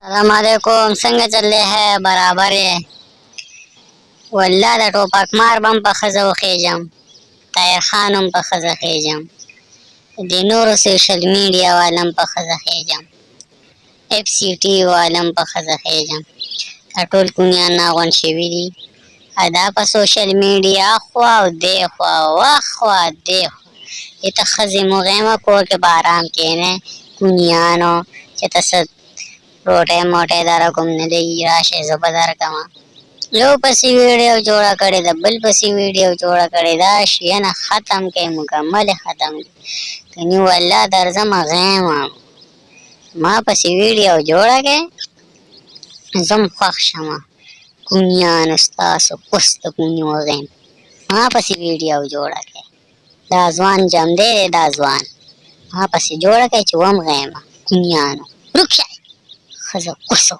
हमारे को څنګه چلले है बराबर है والله د ټوپک مار بم په خزه وخېجم طاهر خانم په خزه خېجم د نورو سوشل میډیا والم په خزه خېجم اف سی ټي والم په خزه خېجم دا ټول کونیان ناغون شوي دي دا په سوشل میډیا خوا او دی خوا وخ خوا دی خوا ته ښځې مغیمه کور کې په ارام کښېنئ کونیانو چې ته څه روټۍ موټۍ دره کوم نه دی راشئ زه به درکړمه یو پسې ویډیو جوړه کړې ده بل پسې ویډیو جوړه کړې ده شیانه ختم کړئ مکمل ختم کړئ کني والله درځم غیمه ما پسې ویډیو جوړه کړې زم خوښ شمه کونیانو ستاسو کوس د کوني وغیم ما پسې ویډیو جوړه کړې دا ځوان جم دی دا ځوان ما پسې جوړه کړې چې وم غیمه کونیانو ورک شئ ښځه کوسو